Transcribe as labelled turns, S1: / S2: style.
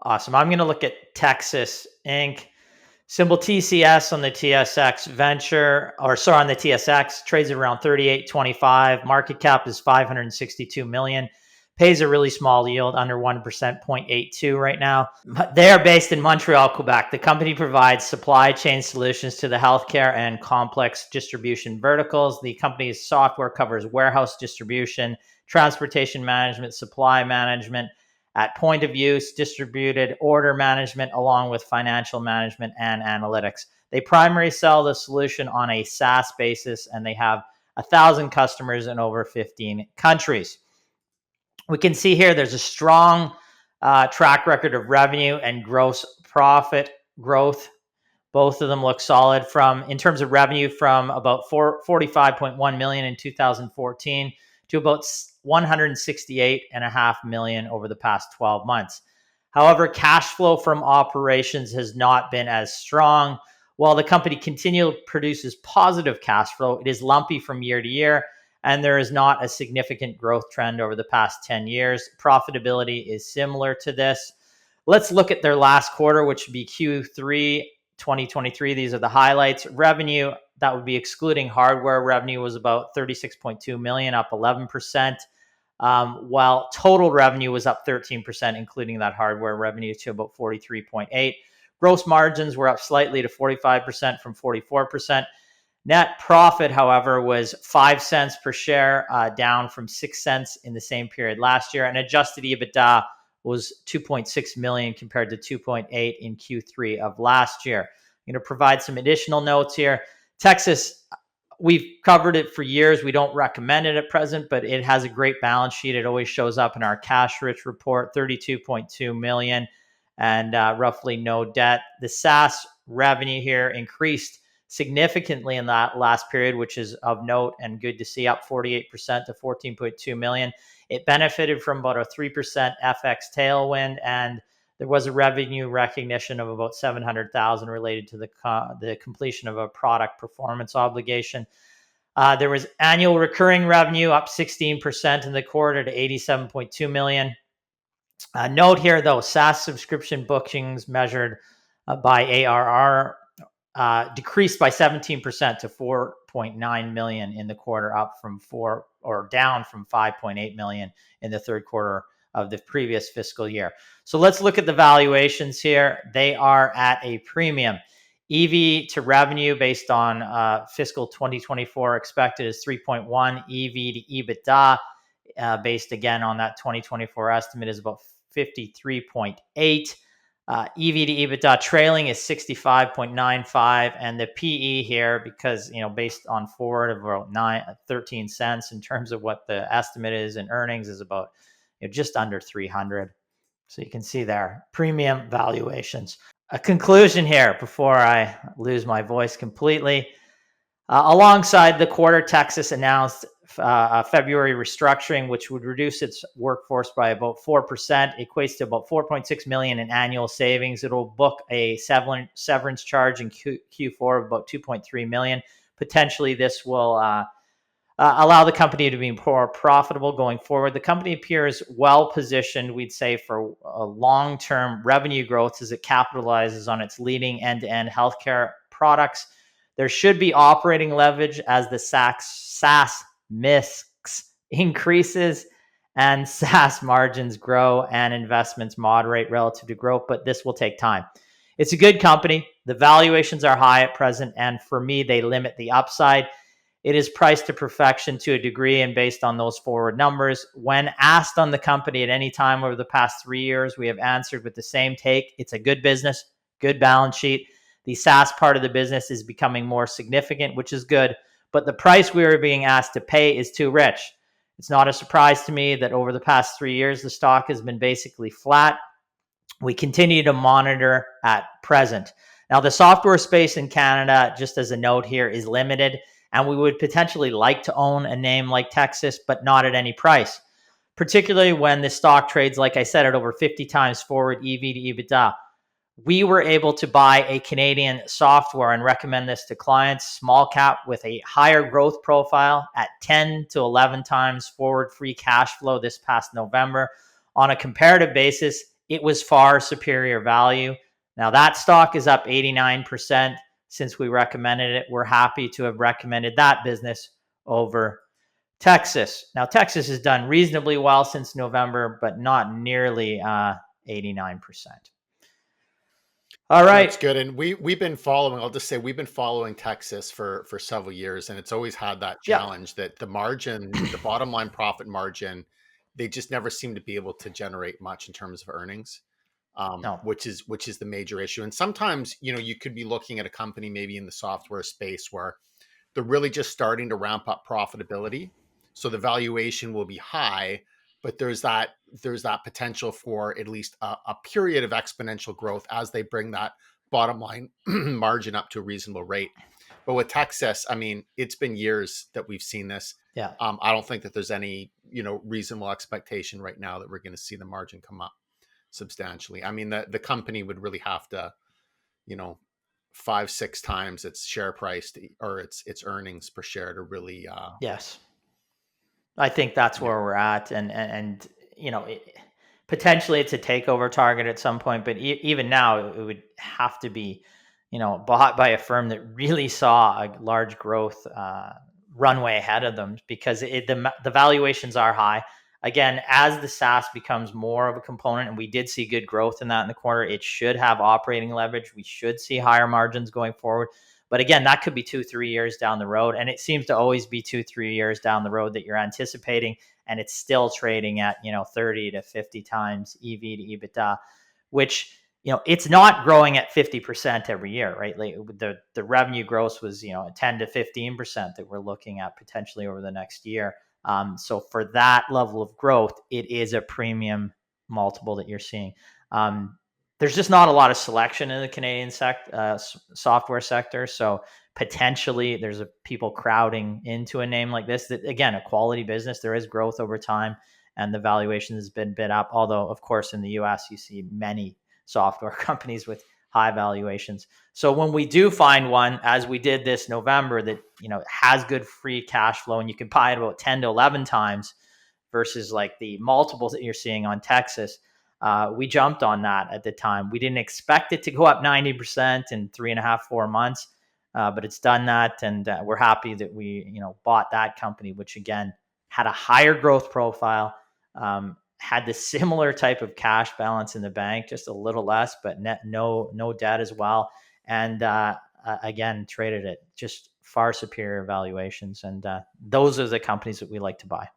S1: Awesome. I'm going to look at Tecsys Inc. Symbol TCS on the TSX on the TSX, trades at around 38.25. Market cap is 562 million. Pays a really small yield, under 1%, 0.82 right now. They are based in Montreal, Quebec. The company provides supply chain solutions to the healthcare and complex distribution verticals. The company's software covers warehouse distribution, transportation management, supply management, at point of use, distributed order management, along with financial management and analytics. They primarily sell the solution on a SaaS basis, and they have 1,000 customers in over 15 countries. We can see here there's a strong track record of revenue and gross profit growth. Both of them look solid in terms of revenue, from about 45.1 million in 2014 to about 168.5 million over the past 12 months. However, cash flow from operations has not been as strong. While the company continually produces positive cash flow, it is lumpy from year to year, and there is not a significant growth trend over the past 10 years. Profitability is similar to this. Let's look at their last quarter, which would be Q3 2023. These are the highlights. Revenue, that would be excluding hardware revenue, was about 36.2 million, up 11%, while total revenue was up 13%, including that hardware revenue, to about 43.8. Gross margins were up slightly to 45% from 44%. Net profit, however, was 5 cents per share, down from 6 cents in the same period last year. And adjusted EBITDA was 2.6 million compared to 2.8 in Q3 of last year. I'm going to provide some additional notes here. Tecsys, we've covered it for years. We don't recommend it at present, but it has a great balance sheet. It always shows up in our cash rich report, 32.2 million and roughly no debt. The SaaS revenue here increased significantly in that last period, which is of note and good to see, up 48% to 14.2 million. It benefited from about a 3% FX tailwind, and there was a revenue recognition of about 700,000 related to the completion of a product performance obligation. There was annual recurring revenue up 16% in the quarter to 87.2 million. Note here, though, SaaS subscription bookings measured by ARR decreased by 17% to 4.9 million in the quarter, down from 5.8 million in the third quarter of the previous fiscal year. So let's look at the valuations here. They are at a premium. EV to revenue based on fiscal 2024 expected is 3.1. EV to EBITDA based again on that 2024 estimate is about 53.8. EV to EBITDA trailing is 65.95, and the PE here, because based on forward of about 13 cents in terms of what the estimate is in earnings, is about just under 300. So you can see there, premium valuations. A conclusion here before I lose my voice completely. Alongside the quarter, Tecsys announced a February restructuring, which would reduce its workforce by about 4%, equates to about 4.6 million in annual savings. It'll book a severance charge in Q4 of about 2.3 million. Potentially, this will allow the company to be more profitable going forward. The company appears well positioned, we'd say, for long-term revenue growth as it capitalizes on its leading end-to-end healthcare products. There should be operating leverage as the SaaS mix increases and SaaS margins grow and investments moderate relative to growth, but this will take time. It's a good company. The valuations are high at present, and for me, they limit the upside. It is priced to perfection to a degree, and based on those forward numbers. When asked on the company at any time over the past 3 years, we have answered with the same take. It's a good business, good balance sheet. The SaaS part of the business is becoming more significant, which is good, but the price we are being asked to pay is too rich. It's not a surprise to me that over the past 3 years, the stock has been basically flat. We continue to monitor at present. Now, the software space in Canada, just as a note here, is limited, and we would potentially like to own a name like Tecsys, but not at any price, particularly when the stock trades, like I said, at over 50 times forward EV to EBITDA. We were able to buy a Canadian software and recommend this to clients, small cap with a higher growth profile at 10 to 11 times forward free cash flow this past November. On a comparative basis, it was far superior value. Now that stock is up 89% since we recommended it. We're happy to have recommended that business over Tecsys. Now Tecsys has done reasonably well since November, but not nearly 89%. All
S2: That's
S1: right.
S2: good. And we've been following, I'll just say we've been following Texas for several years, and it's always had that
S1: Yep.
S2: challenge that the margin, the bottom line profit margin, they just never seem to be able to generate much in terms of earnings.
S1: No.
S2: Which is the major issue. And sometimes, you could be looking at a company maybe in the software space where they're really just starting to ramp up profitability. So the valuation will be high, but there's that potential for at least a period of exponential growth as they bring that bottom line margin up to a reasonable rate. But with Texas, I mean, it's been years that we've seen this.
S1: Yeah.
S2: I don't think that there's any, reasonable expectation right now that we're going to see the margin come up substantially. I mean, the company would really have to, you know, 5-6 times its share price or its earnings per share to really
S1: Yes. I think that's
S2: yeah.
S1: where we're at, and potentially it's a takeover target at some point, but even now it would have to be, bought by a firm that really saw a large growth runway ahead of them, because the valuations are high. Again, as the SaaS becomes more of a component, and we did see good growth in that in the quarter, it should have operating leverage. We should see higher margins going forward. But again, that could be 2-3 years down the road. And it seems to always be 2-3 years down the road that you're anticipating. And it's still trading at, 30 to 50 times EV to EBITDA, which, it's not growing at 50% every year, right? Like the revenue growth was, 10 to 15% that we're looking at potentially over the next year. So for that level of growth, it is a premium multiple that you're seeing. There's just not a lot of selection in the Canadian software sector. So potentially there's people crowding into a name like this that, again, a quality business. There is growth over time and the valuation has been bid up. Although, of course, in the US, you see many software companies with high valuations. So when we do find one, as we did this November, that, has good free cash flow and you can buy it about 10 to 11 times versus like the multiples that you're seeing on Tecsys, we jumped on that at the time. We didn't expect it to go up 90% in 3.5-4 months, but it's done that, and we're happy that we bought that company, which again had a higher growth profile, had the similar type of cash balance in the bank, just a little less, but no debt as well, and again traded at just far superior valuations, and those are the companies that we like to buy.